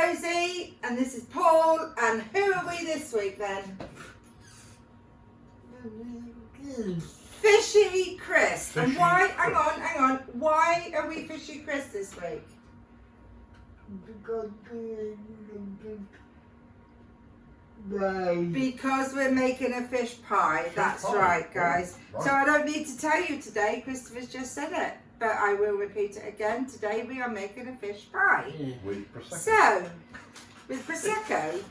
Rosie, and this is Paul, and who are we this week then? Fishy Chris. And why, hang on, why are we Fishy Chris this week? Because we're making a fish pie. That's right, guys. So I don't need to tell you today, Christopher's just said it, but I will repeat it again. Today we are making a fish pie. With Prosecco. So, with Prosecco.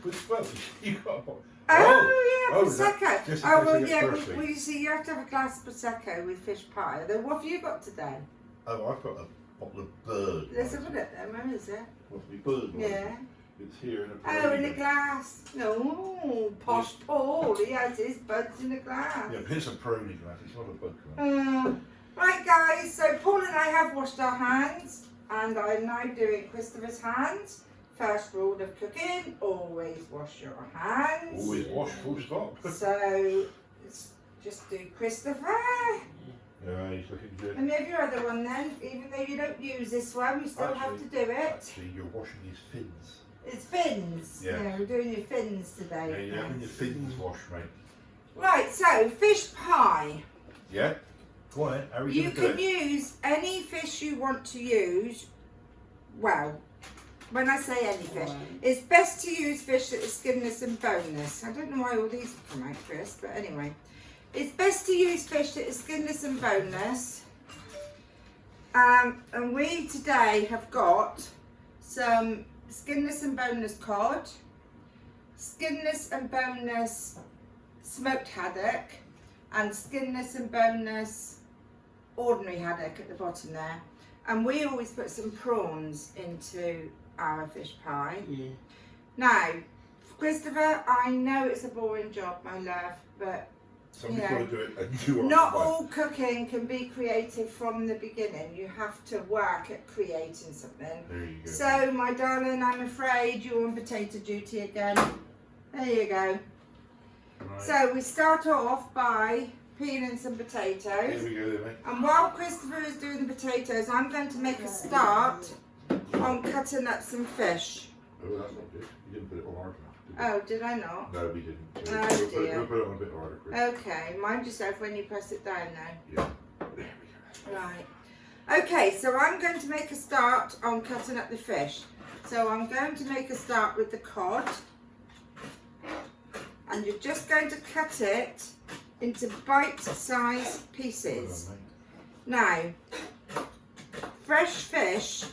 You got Prosecco. Well, yeah, well, you see, you have to have a glass of Prosecco with fish pie. Then what have you got today? Oh, I've got a bottle of bird. Let's have a look then. Where is it? What's the bird? Yeah. It's here in a Oh, in a glass. No, posh Paul. He has his buds in a glass. Yeah, but it's a Peroni glass. It's not a bud glass. Right, guys. So Paul and I have washed our hands, and I'm now doing Christopher's hands. First rule of cooking: always wash your hands. Always wash, full stop. So let's just do Christopher. Yeah, he's looking good. And maybe your other one then. Even though you don't use this one, you still have to do it. Actually, you're washing his fins. It's fins. Yeah. We're doing your fins today. Yeah, you're having your fins washed, mate. Right, so fish pie. Yeah. Go on then. How are we You going to do can use any fish you want to use. Well, when I say any fish, it's best to use fish that is skinless and boneless. I don't know why all these come out, Chris, but anyway. It's best to use fish that is skinless and boneless. And we today have got some skinless and boneless cod, skinless and boneless smoked haddock, and skinless and boneless ordinary haddock at the bottom there. And we always put some prawns into our fish pie. Yeah. Now, Christopher, I know it's a boring job, my love, but Somebody's got to do it and do it. Not all cooking can be creative from the beginning. You have to work at creating something. There you go. So, my darling, I'm afraid you're on potato duty again. There you go. Right. So, we start off by peeling some potatoes. Here we go then, mate. And while Christopher is doing the potatoes, I'm going to make a start on cutting up some fish. Oh, that's not good. You didn't put it on hard enough. Oh, did I not? No, we didn't. Oh, dear. We'll put it on a bit harder, Chris. Okay, mind yourself when you press it down now. Yeah. There we go. Right. Okay, so I'm going to make a start on cutting up the fish. So I'm going to make a start with the cod. And you're just going to cut it into bite-sized pieces. Now, fresh fish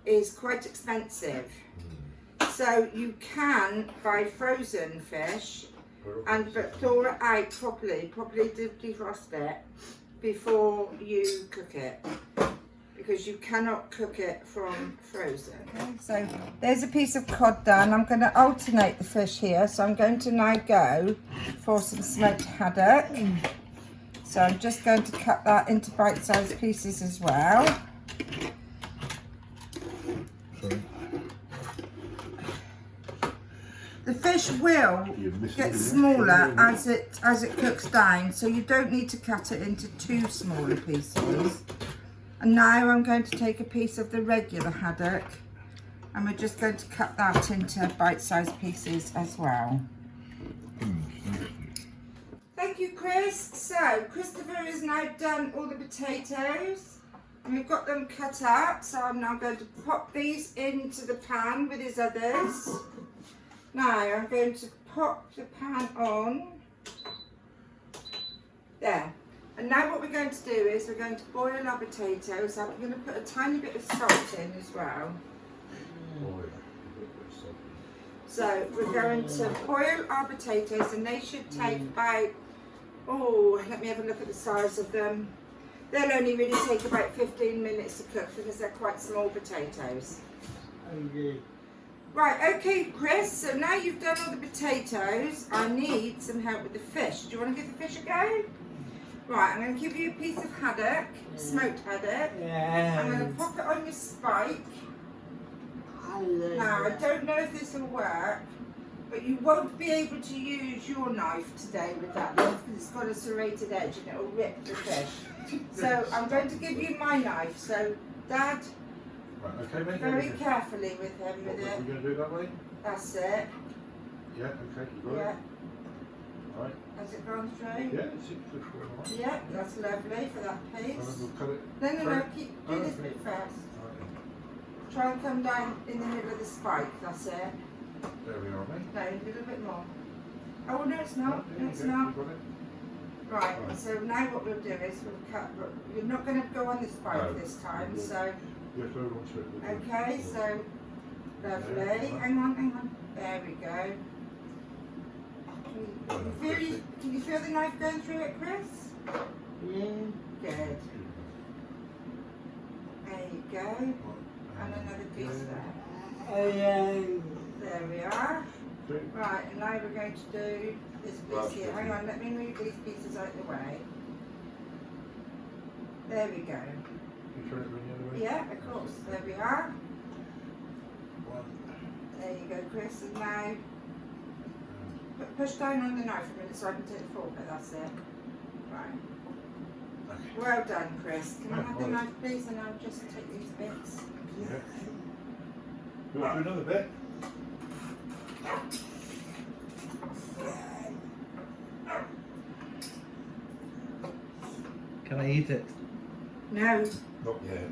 is quite expensive. So you can buy frozen fish but thaw it out properly defrost it before you cook it, because you cannot cook it from frozen. Okay, so there's a piece of cod done. I'm going to alternate the fish here, so I'm going to now go for some smoked haddock. So I'm just going to cut that into bite-sized pieces as well. Sorry. The fish will get smaller as it cooks down, so you don't need to cut it into too smaller pieces. And now I'm going to take a piece of the regular haddock, and we're just going to cut that into bite-sized pieces as well. Thank you, Chris. So Christopher has now done all the potatoes, and we've got them cut up. So I'm now going to pop these into the pan with his others. Now I'm going to pop the pan on there, and now what we're going to do is we're going to boil our potatoes. I'm going to put a tiny bit of salt in as well. So we're going to boil our potatoes, and they should take about, let me have a look at the size of them. They'll only really take about 15 minutes to cook because they're quite small potatoes. Right, okay, Chris, so now you've done all the potatoes, I need some help with the fish. Do you want to give the fish a go? Right, I'm going to give you a piece of haddock, smoked haddock. I'm going to pop it on your spike. Now, I don't know if this will work, but you won't be able to use your knife today with that knife because it's got a serrated edge and it'll rip the fish. So I'm going to give you my knife. So, Dad, Right, okay, mate. Very carefully with him, with We're it. going to do it that way? That's it. Yeah, okay, you got Yeah. it. Right. Has it gone through? Yeah, it's through for all right. Yeah, that's lovely for that And then piece. we'll cut it. No, keep do this bit first. Right. Try and come down in the middle of the spike, that's it. There we are, mate. No, a little bit more. Oh, no, it's not. There No, you it's go, not. you got it. Right, Right. so now what we'll do is we'll cut, but you're not going to go on the spike No. this time, so, You have to hold on to it. okay, so, lovely. Yeah, right. Hang on. There we go. Can you feel the knife going through it, Chris? Yeah. Good. There you go. And another piece there. There we are. Okay. Right, and now we're going to do this piece here. Hang on, let me move these pieces out of the way. There we go. You turn it around the other way? Yeah, of course. There we are. One. There you go, Chris. And now push down on the knife a minute so I can take the fork. That's it. Right. Okay. Well done, Chris. Can I Right, have the well. knife, please? And I'll just take these bits. Yeah. You want to do another bit? Can I eat it? No. Not yet.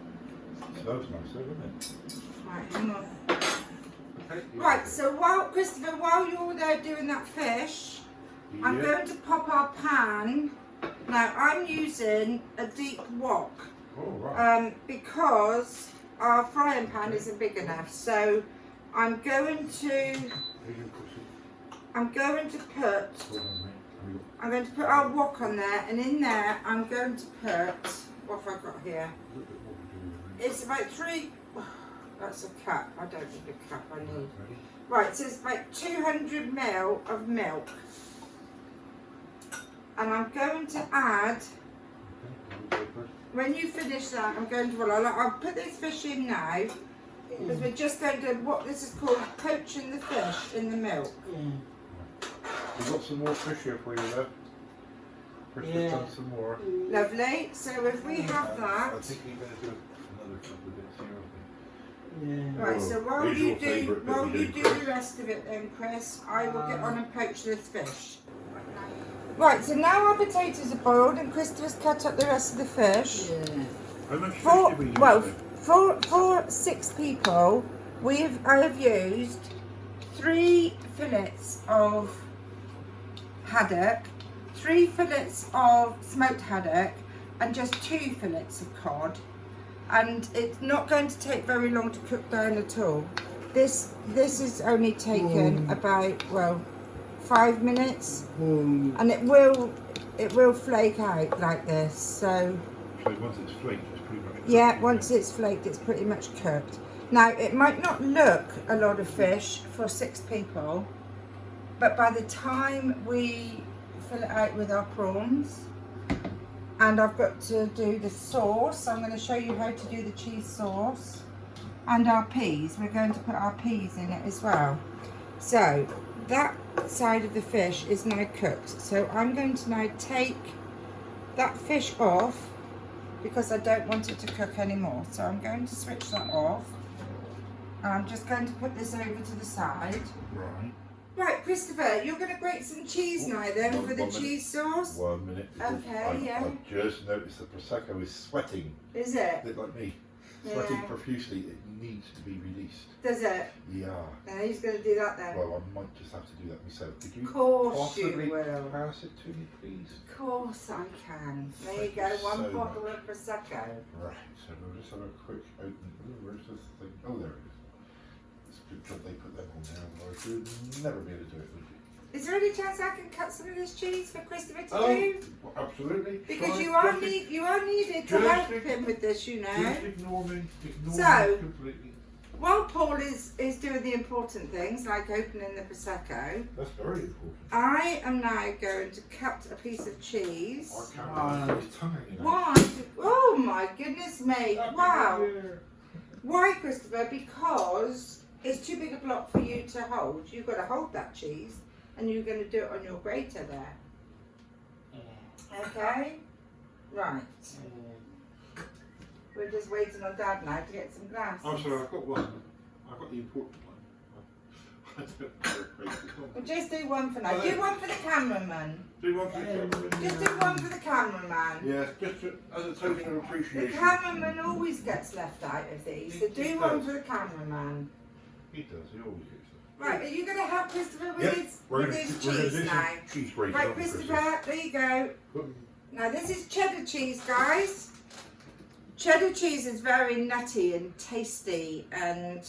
Smells nice, isn't it? Right, hang on. Okay. you Right, got it. so Christopher, while you're there doing that fish, I'm Yeah. going to pop our pan. Now, I'm using a deep wok Oh, right. because our frying pan isn't big enough. So I'm going to Here you go, see. I'm going to put Hold on, mate. Have you got I'm going to put our wok on there, and in there I'm going to put what have I got here? a little bit more to do with it? It's about 3. That's a cup. I don't need a cup. I need. Ready? Right, so it's about 200 ml of milk. And I'm going to add, Okay, you go first. when you finish that, I'm going to, well, I'll put this fish in now, because we're just going to, what this is called, poaching the fish in the milk. We've got some more fish here for you, love. Chris has Yeah. done some more. Lovely. So if we have that, I think you're going to do another couple of bits here, I think. Yeah. right, so while Here's you your favourite bit we do do. the rest of it then, Chris, I will get on and poach this fish. Right, so now our potatoes are boiled and Christopher's cut up the rest of the fish. Yeah. How much fish For, did we use? well, then? for 6 people, I have used 3 fillets of haddock, 3 fillets of smoked haddock, and just 2 fillets of cod. And it's not going to take very long to cook down at all. This is only taken about, well, 5 minutes, and it will flake out like this. So So once it's flaked, it's pretty much cooked, yeah, isn't once it? it's flaked, it's pretty much cooked. Now, it might not look a lot of fish for 6 people, but by the time we fill it out with our prawns, and I've got to do the sauce, I'm going to show you how to do the cheese sauce, and our peas. We're going to put our peas in it as well. So, that side of the fish is now cooked. So, I'm going to now take that fish off, because I don't want it to cook anymore. So I'm going to switch that off. And I'm just going to put this over to the side. Right. Right, Christopher, you're going to grate some cheese now then One for the minute. cheese sauce. 1 minute. because Okay, yeah. I've just noticed the Prosecco is sweating. Is it? A bit like me. Sweating Yeah. profusely. It needs to be released. Does it? Yeah. Now he's going to do that then. Well, I might just have to do that myself. Could you Of course you possibly will. pass it to me, please? Of course I can. There you go, Thank you one so bottle much. of Prosecco. Right, so we'll just have a quick open. Ooh, where's this thing? Oh, there it is. It's good that they put them on there, otherwise you'd never be able to do it, would you? Is there any chance I can cut some of this cheese for Christopher to Oh, do? well, absolutely. Because Try you it. are Just you are needed to just help ig- him with this, you know. Just ignore me. Ignore So- me completely. While Paul is doing the important things like opening the Prosecco, That's very important. I am now going to cut a piece of cheese. I can't put his tongue hanging out. Why? Oh my goodness me! Happy Wow. New Year. Why, Christopher? Because it's too big a block for you to hold. You've got to hold that cheese, and you're going to do it on your grater there. Okay. Right. We're just waiting on Dad now to get some glasses. Oh, sorry, I've got one. I've got the important one. I don't know how to create this one. We'll just do one for now. Oh, Do there. one for the cameraman. Do one for the camera. Just do one for the cameraman. Yes, just as a token of The appreciation. cameraman always gets left out of these, so He do one does. for the cameraman. He does, he always gets it. Right, are you going to help Christopher with Yep, his, we're with gonna his do cheese some now? cheese grating. Right, aren't we, Christopher, there you go. Chrissy? Now this is cheddar cheese, guys. Cheddar cheese is very nutty and tasty and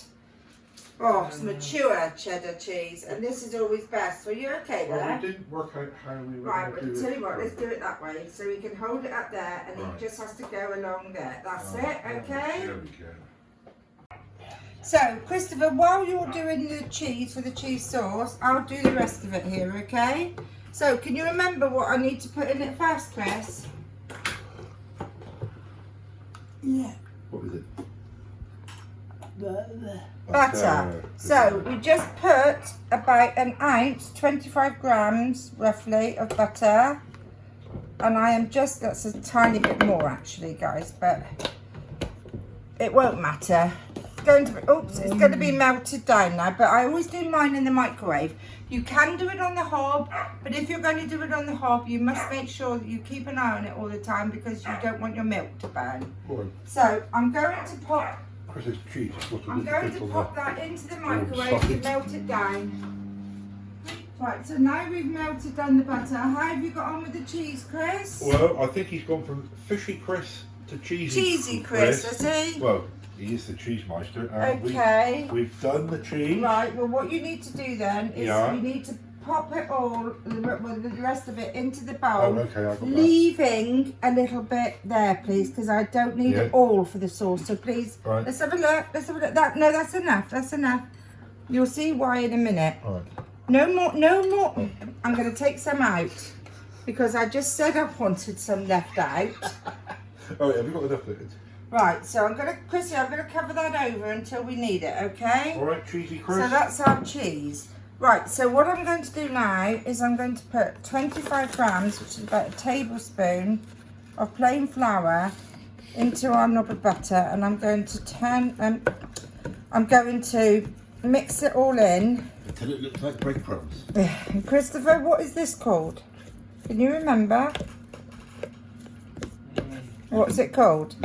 it's mature cheddar cheese, and this is always best. So you're okay Well, there? we didn't work out how we were Right, going but to do tell it. you what, let's do it that way. So we can hold it up there, and Right. it just has to go along there. That's Oh, it, okay? There we go. So, Christopher, while you're doing the cheese for the cheese sauce, I'll do the rest of it here, okay? So, can you remember what I need to put in it first, Chris? Yeah. What was it? Butter. So, we just put about an ounce, 25 grams, roughly, of butter. And I am just, that's a tiny bit more, actually, guys, but it won't matter. It's going to be melted down now, but I always do mine in the microwave. You can do it on the hob, but if you're going to do it on the hob, you must make sure that you keep an eye on it all the time because you don't want your milk to burn. Boy, So I'm going to pop, Chris, it's cheese. It's got a I'm little going bit to on pop there. that into the microwave to solid. melt it down. Right, so now we've melted down the butter. How have you got on with the cheese, Chris? Well, I think he's gone from fishy Chris to Cheesy Chris, has he? Well, he is the cheese meister. And Okay. We've done the cheese. Right, well what you need to do then is Yeah. you need to pop it all, the rest of it into the Oh, bowl, okay, I got that. leaving a little bit there, please, because I don't need Yeah. it all for the sauce. So please, Right. let's have a look. Let's have a look. No, that's enough. That's enough. You'll see why in a minute. All right. No more. No more. I'm going to take some out because I just said I wanted some left out. Oh, yeah, have you got enough of it? Right. So I'm going to, Chrissy, I'm going to cover that over until we need it. Okay. All right, cheesy Chris. So that's our cheese. Right, so what I'm going to do now is I'm going to put 25 grams, which is about a tablespoon of plain flour, into our knob of butter, and I'm going to I'm going to mix it all in. Until it looks like breadcrumbs. Christopher, what is this called? Can you remember? What's it called?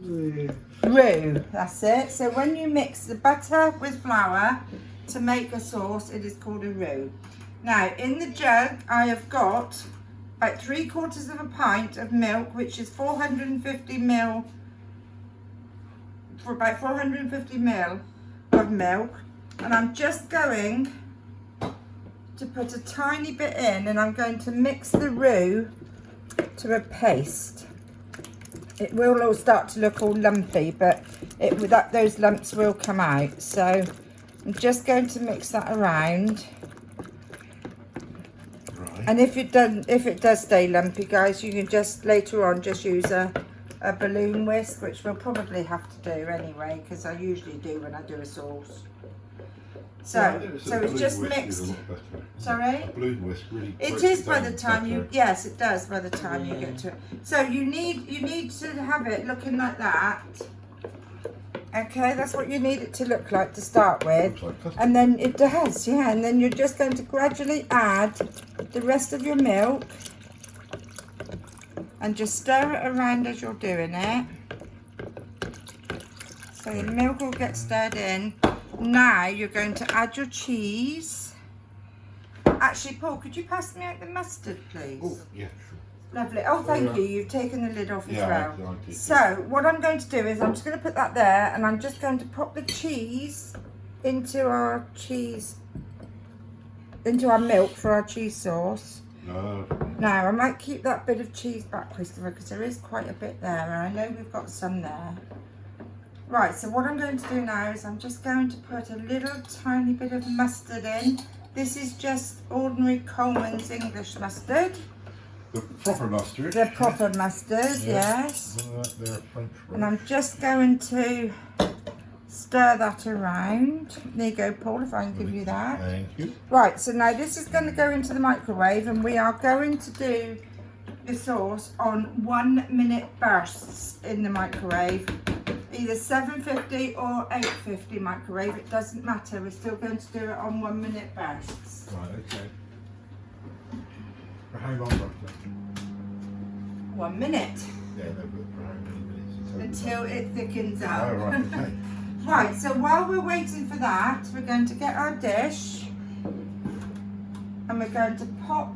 Roux, that's it. So when you mix the butter with flour to make a sauce, it is called a roux. Now in the jug I have got about 3/4 of a pint of milk, which is 450 ml, for about 450 ml of milk, and I'm just going to put a tiny bit in, and I'm going to mix the roux to a paste. It will all start to look all lumpy, but those lumps will come out. So I'm just going to mix that around. Right. And if it does stay lumpy, guys, you can just later on just use a balloon whisk, which we'll probably have to do anyway, because I usually do when I do a sauce. So it's just mixed. Sorry? Balloon whisk really. It breaks is by down the time you, better. yes, it does by the time you get to it. So you need to have it looking like that. Okay, that's what you need it to look like to start with. Looks like custard. And then it does, yeah. And then you're just going to gradually add the rest of your milk and just stir it around as you're doing it. So the milk will get stirred in. Now you're going to add your cheese. Actually, Paul, could you pass me out the mustard, please? Oh, yeah, sure. Lovely. Oh, thank you. You've taken the lid off as Yeah, well. I did. So what I'm going to do is I'm just going to put that there, and I'm just going to pop the cheese into our milk for our cheese sauce. No. Now I might keep that bit of cheese back, Christopher, because there is quite a bit there, and I know we've got some there. Right, so what I'm going to do now is I'm just going to put a little tiny bit of mustard in. This is just ordinary Coleman's English mustard. The proper mustard. The proper mustard, yes. They're French. And I'm just going to stir that around. There you go, Paul, if I can give you that. Thank you. Right, so now this is going to go into the microwave, and we are going to do the sauce on 1 minute bursts in the microwave. Either 750 or 850 microwave, it doesn't matter. We're still going to do it on 1 minute bursts. Right, okay. For how long roughly? 1 minute. Yeah, no, but for how many minutes? Until it thickens up. Oh, right, okay. Right, so while we're waiting for that, we're going to get our dish and we're going to pop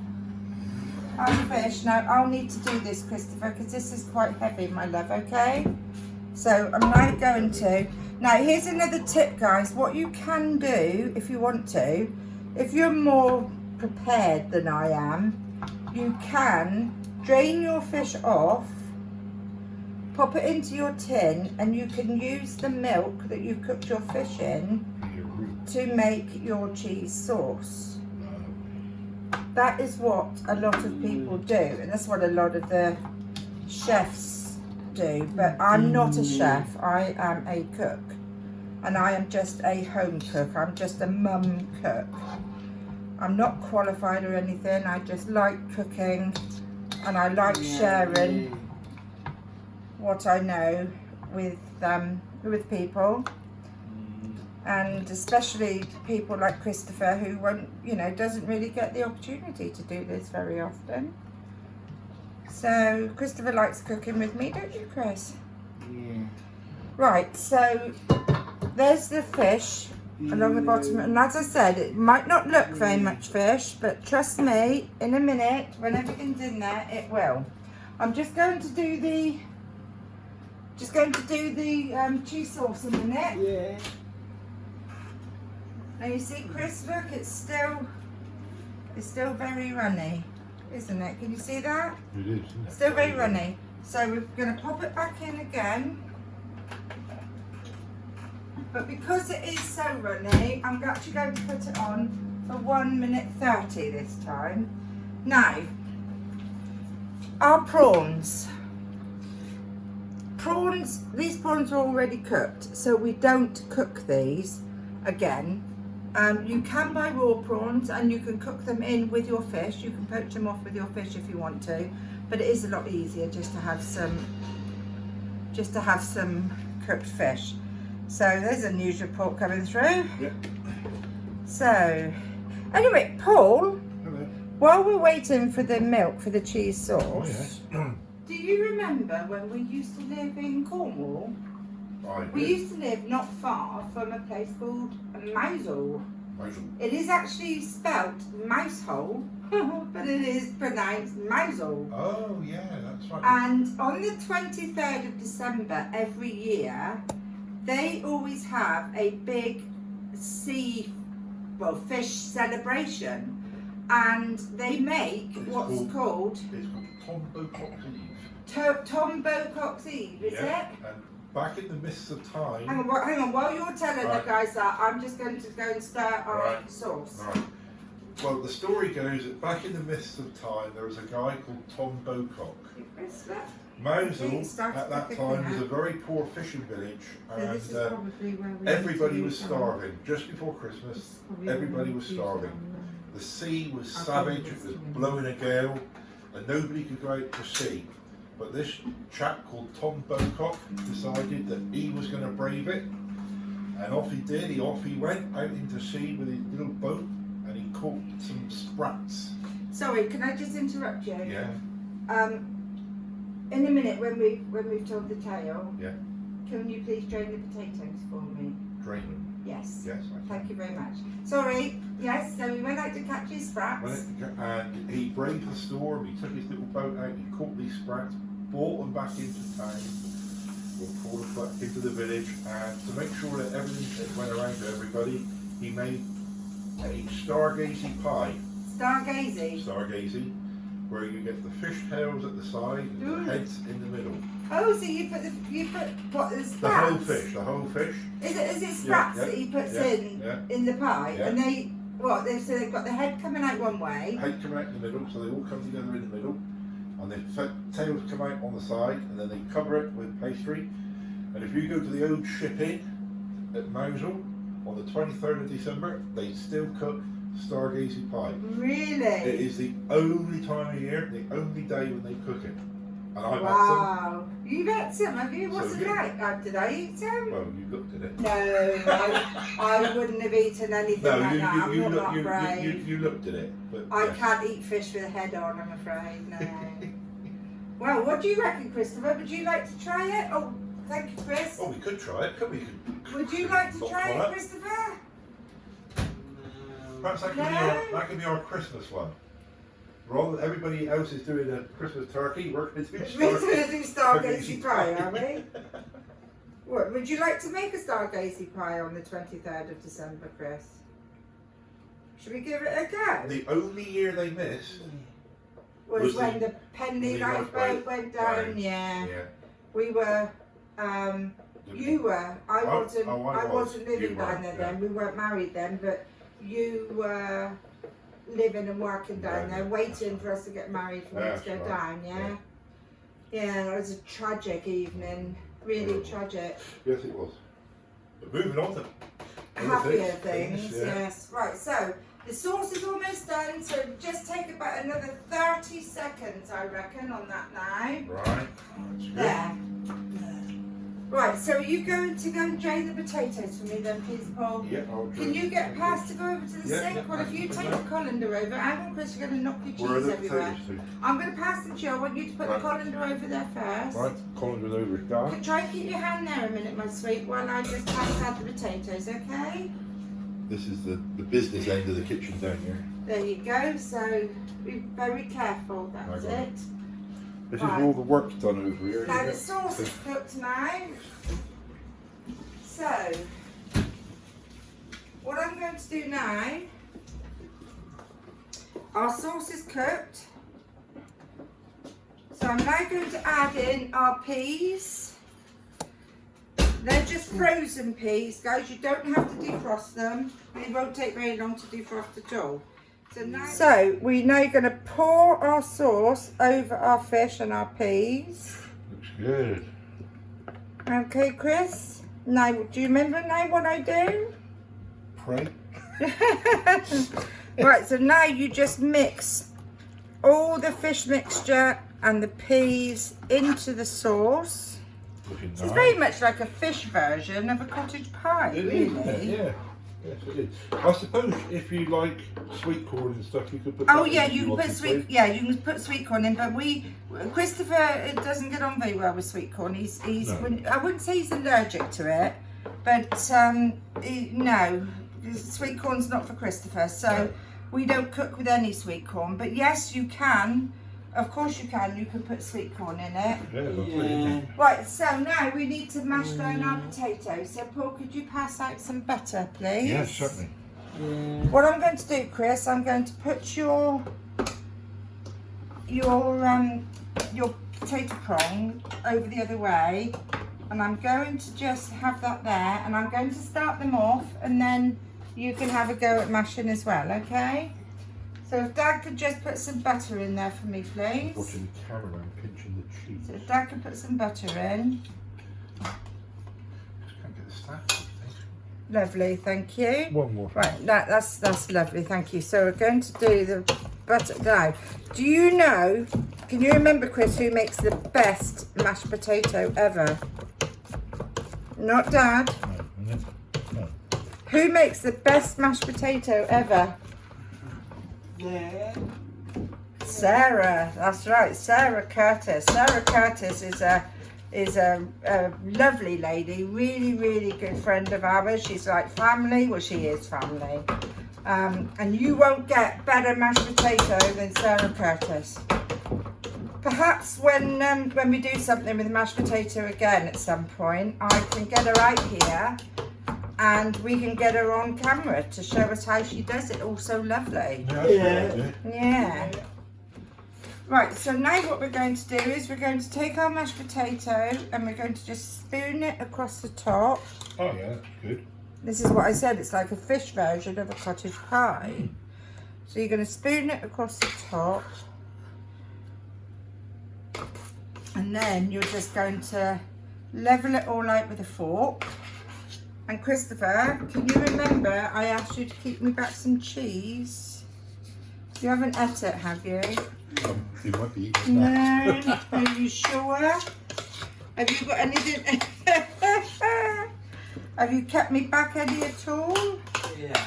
our fish. Now, I'll need to do this, Christopher, because this is quite heavy, my love, okay? So I'm now going to. Now, here's another tip, guys. What you can do, if you want to, if you're more prepared than I am, you can drain your fish off, pop it into your tin, and you can use the milk that you've cooked your fish in to make your cheese sauce. That is what a lot of people do, and that's what a lot of the chefs do. But I'm not a chef, I am a cook, and I am just a home cook. I'm just a mum cook. I'm not qualified or anything. I just like cooking, and I like sharing what I know with people, and especially people like Christopher, who won't, doesn't really get the opportunity to do this very often. So Christopher likes cooking with me, don't you, Chris? Yeah. Right, so there's the fish along the bottom, and as I said, it might not look very much fish, but trust me, in a minute, when everything's in there, it will. I'm just going to do the cheese sauce in a minute. Yeah. Now you see, Chris, look, it's still very runny, isn't it? Can you see that? It is, isn't it? Still very runny. So we're going to pop it back in again. But because it is so runny, I'm actually going to put it on for 1 minute 30 this time. Now, our prawns. These prawns are already cooked, so we don't cook these again. You can buy raw prawns and you can cook them in with your fish. You can poach them off with your fish if you want to, but it is a lot easier just to have some cooked fish. So there's a news report coming through. Yep. So anyway, Paul, Hello. while we're waiting for the milk for the cheese sauce, Oh, yes. do you remember when we used to live in Cornwall? We did. used to live not far from a place called Mousehole. It is actually spelt mousehole, but it is pronounced Mousehole. Oh, yeah, that's right. And on the 23rd of December every year, they always have a big fish celebration. And they make what's called It's called Tom Bocock's Eve. Tom Bocock's Eve, is Yeah, it? and back in the mists of time. Hang on, while you're telling the guys that, I'm just going to go and start our Right. sauce. Right. Well, the story goes that back in the mists of time, there was a guy called Tom Bocock. Mousehole at that time was a very poor fishing village, and everybody was starving. Just before Christmas, everybody was starving. The sea was savage, it was blowing a gale, and nobody could go out to sea. But this chap called Tom Bocock decided that he was going to brave it, and off he did. Off he went out into sea with his little boat, and he caught some sprats. Sorry, can I just interrupt you? Yeah. In a minute, when we've told the tale, Yeah. can you please drain the potatoes for me? Drain them. Yes. Yes. Thank you very much. Sorry. Yes. So we went out to catch his sprats. And he braved the storm. He took his little boat out. He caught these sprats, brought them back into town, or brought them back into the village, and to make sure that everything went around to everybody, he made a stargazy pie. Stargazy. Where you get the fish tails at the side and the heads in the middle. Oh, so you put what, the sprats? The whole fish. Is it sprats that he puts in the pie? Yeah. And they've got the head coming out one way. Head coming out in the middle, so they all come together in the middle, and the tails come out on the side, and then they cover it with pastry. And if you go to the old ship inn at Mousehole on the 23rd of December, they still cook stargazy pie. Really? It is the only time of year, the only day when they cook it. And I've had Wow. You've had some, have you? What's So it good. like? Did I eat some? some. Well, you looked at it. No, I wouldn't have eaten anything No, like that. I'm not that brave. you looked at it. But I yes. can't eat fish with a head on, I'm afraid. No. Well, what do you reckon, Christopher? Would you like to try it? Oh, thank you, Chris. Oh, we could try it, couldn't we? Would you like to Not try quite. it, Christopher? Perhaps that could be our Christmas one. Rather than everybody else is doing a Christmas turkey, we're going to do We're going to do stargazy pie, are we? What, would you like to make a stargazy pie on the 23rd of December, Chris? Should we give it a go? The only year they missed Was when the Penny lifeboat went down, yeah. We were, you were, I wasn't living down there then, we weren't married then, but you were living and working down there, waiting for us to get married for us to go down, yeah? Yeah, it was a tragic evening, really tragic. Yes, it was. But moving on to happier things, yes. Right, so the sauce is almost done, so just take about another 30 seconds, I reckon, on that now. Right, that's good. There. Right, so are you going to go and drain the potatoes for me then, please, Paul? Yeah, I'll Can you get past to go over to the sink? Well, if you take the colander over, I want Chris, you're going to knock your Where are cheese the everywhere. potatoes to? I'm going to pass them to you. I want you to put the colander over there first. Right, colander over it down. Try and keep your hand there a minute, my sweet, while I just pass out the potatoes, okay? This is the business end of the kitchen down here. There you go, so be very careful, that's it. This is all the work's done over here. Now the sauce is cooked now. So, what I'm going to do now, our sauce is cooked. So I'm now going to add in our peas. They're just frozen peas, guys. You don't have to defrost them. It won't take very long to defrost at all. So we're now going to pour our sauce over our fish and our peas. Looks good. Okay, Chris. Now, do you remember now what I do? Pray. Right, so now you just mix all the fish mixture and the peas into the sauce. Looking It's nice. very much like a fish version of a cottage pie, It is, really. isn't it? Yeah. Yes, it is. I suppose if you like sweet corn and stuff, you could put. Oh that yeah, in if you can wanted put to. sweet. Yeah, you can put sweet corn in. But Christopher, it doesn't get on very well with sweet corn. He's. No. I wouldn't say he's allergic to it, but no, sweet corn's not for Christopher. So No. we don't cook with any sweet corn. But yes, you can. Of course you can. You can put sweet corn in it. Yeah, lovely, isn't it? Right. So now we need to mash down our potatoes. So Paul, could you pass out some butter, please? Yes, certainly. What I'm going to do, Chris, I'm going to put your potato prong over the other way, and I'm going to just have that there, and I'm going to start them off, and then you can have a go at mashing as well, okay? So if Dad could just put some butter in there for me, please. Watching the camera and pinching the cheese. So if Dad could put some butter in. Just can't get the staff. Lovely, thank you. One more. Right, that's lovely, thank you. So we're going to do the butter now. Do you know, can you remember, Chris, who makes the best mashed potato ever? Not Dad. No. Who makes the best mashed potato ever? Yeah. Sarah, that's right, Sarah Curtis. Sarah Curtis is a lovely lady, really good friend of ours. She's like family. Well, she is family. And you won't get better mashed potato than Sarah Curtis. Perhaps when we do something with mashed potato again at some point, I can get her out here and we can get her on camera to show us how she does it all so lovely. Yeah. Yeah. Right, so now what we're going to do is we're going to take our mashed potato and we're going to just spoon it across the top. Oh yeah, that's good. This is what I said, it's like a fish version of a cottage pie. So you're going to spoon it across the top. And then you're just going to level it all out with a fork. And Christopher, can you remember I asked you to keep me back some cheese? You haven't ate it, have you? You might be eating that. No. Are you sure? Have you got anything? Have you kept me back any at all? Yeah.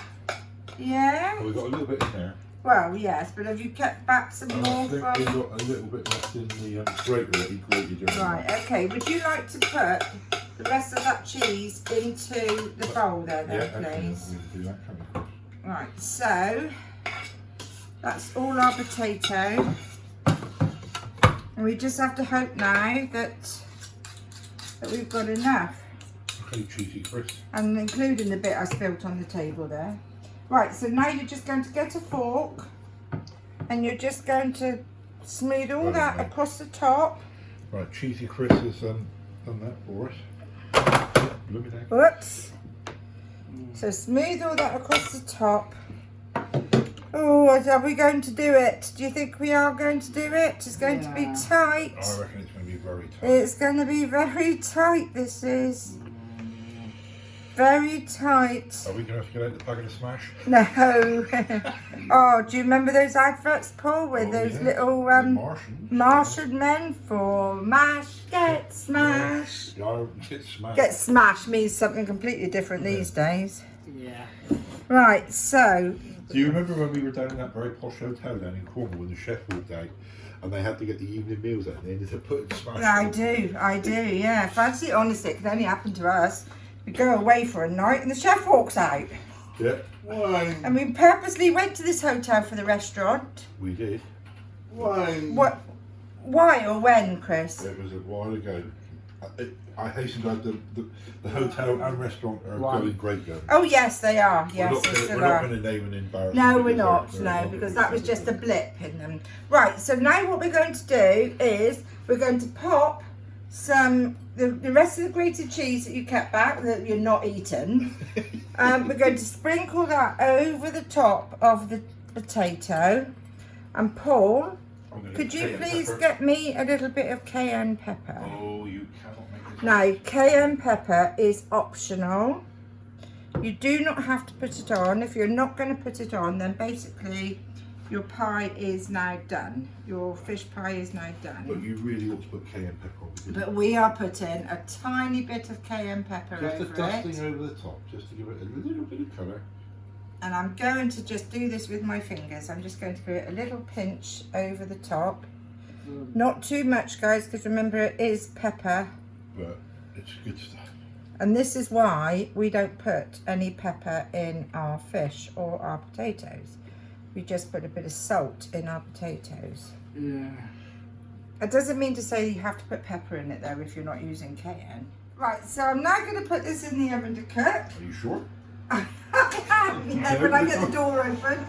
Yeah? Well, we've got a little bit in there. Well, yes, but have you kept back some And more I think we've from... got a little bit left in the grater that he grated during Right, okay. Would you like to put the rest of that cheese into the bowl there then, please? We can do that, can't we? Right, so that's all our potato. And we just have to hope now that we've got enough. Okay, cheesy Chris. And including the bit I spilt on the table there. Right, so now you're just going to get a fork and you're just going to smooth all that across the top. Right, cheesy Chris has done that for us. Look at that. Whoops. So smooth all that across the top. Oh, are we going to do it? Do you think we are going to do it? It's going to be tight. I reckon it's going to be very tight. It's going to be very tight, this is. Very tight. Are we going to have to get out the packet of smash? No. Oh, do you remember those adverts, Paul, with those little Martian men for mash, get smash? Yeah, get smashed. Get smash means something completely different these days. Yeah. Right, so... Do you remember when we were down in that very posh hotel down in Cornwall when the chef walked out and they had to get the evening meals out and they ended up putting smash? I do, yeah. Fancy, honestly, it can only happen to us. We go away for a night and the chef walks out. Yeah. Why? And we purposely went to this hotel for the restaurant. We did. Why? What? Why or when, Chris? It was a while ago. I hasten to add the hotel and restaurant are going great guns. Oh yes, they are. Yes, they we're still not are. going to name an embarrassment. No, we're not. No, because that was just a blip in them. Right. So now what we're going to do is we're going to pop some the rest of the grated cheese that you kept back that you're not eating. We're going to sprinkle that over the top of the potato. And Paul, could you please get me a little bit of cayenne pepper? Oh, you cannot make this. Now, cayenne pepper is optional. You do not have to put it on. If you're not going to put it on, then basically your pie is now done. Your fish pie is now done. But you really ought to put cayenne pepper on. But we are putting a tiny bit of cayenne pepper just over a dusting it. over the top, just to give it a little bit of colour. And I'm going to just do this with my fingers. I'm just going to give it a little pinch over the top. Not too much, guys, because remember it is pepper. But it's good stuff. And this is why we don't put any pepper in our fish or our potatoes. We just put a bit of salt in our potatoes. Yeah. It doesn't mean to say you have to put pepper in it though if you're not using cayenne. Right, so I'm now going to put this in the oven to cook. Are you sure? Yeah, when I get the door open.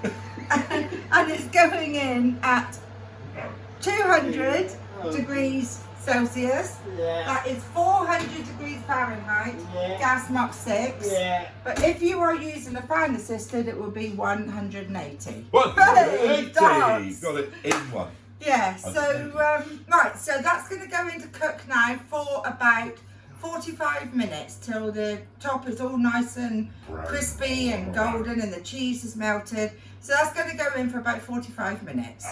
And it's going in at 200 degrees Celsius. Yeah. That is 400 degrees Fahrenheit. Yeah. Gas Mach 6. Yeah. But if you are using a fan assisted, it will be 180. 180! Dance. Got it in one. Yeah, so, right, so that's going to go into cook now for about 45 minutes till the top is all nice and crispy and golden and the cheese is melted. So that's going to go in for about 45 minutes.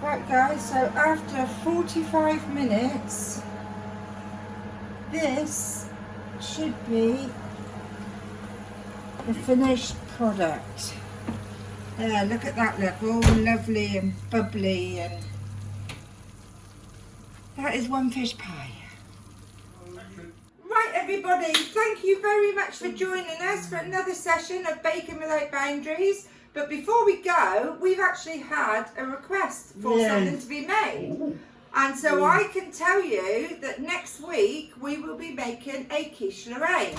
Right guys, so after 45 minutes, this should be the finished product. Yeah, look at that, look, all lovely and bubbly, and that is one fish pie. Right everybody, thank you very much for joining us for another session of Baking Without Boundaries. But before we go, we've actually had a request for something to be made. And so I can tell you that next week we will be making a quiche Lorraine.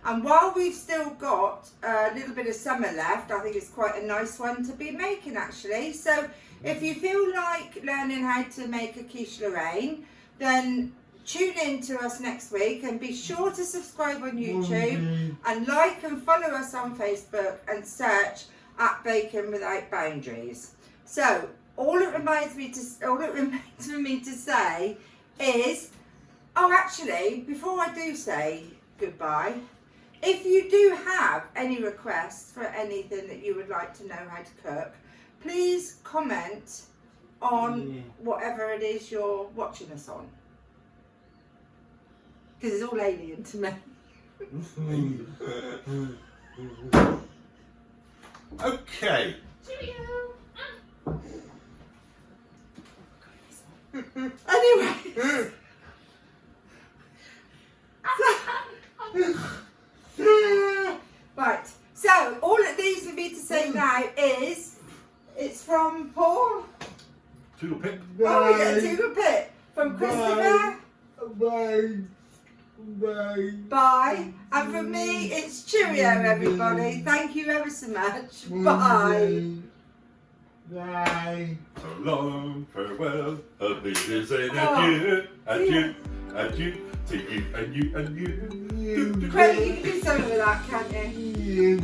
And while we've still got a little bit of summer left, I think it's quite a nice one to be making actually. So if you feel like learning how to make a quiche Lorraine, then tune in to us next week and be sure to subscribe on YouTube and like and follow us on Facebook and search at Baking Without Boundaries. So all it reminds me to say is, oh actually, before I do say goodbye. If you do have any requests for anything that you would like to know how to cook, please comment on whatever it is you're watching us on. Because it's all alien to me. Okay. Anyway. Right, so all it leaves for me to say now is it's from Paul. Toodle pip. Oh, yeah, Toodle Pip. From Christopher. Bye. And from me, it's cheerio, everybody. Thank you ever so much. Bye. Bye. So long, farewell, a big say adieu, adieu, adieu to you and you and you. Craig, you can do something with that, can't you?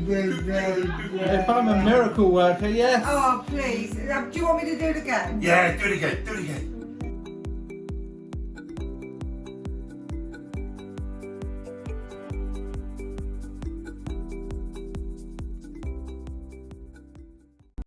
If I'm a miracle worker, yes. Oh, please. Do you want me to do it again? Yeah, do it again, do it again.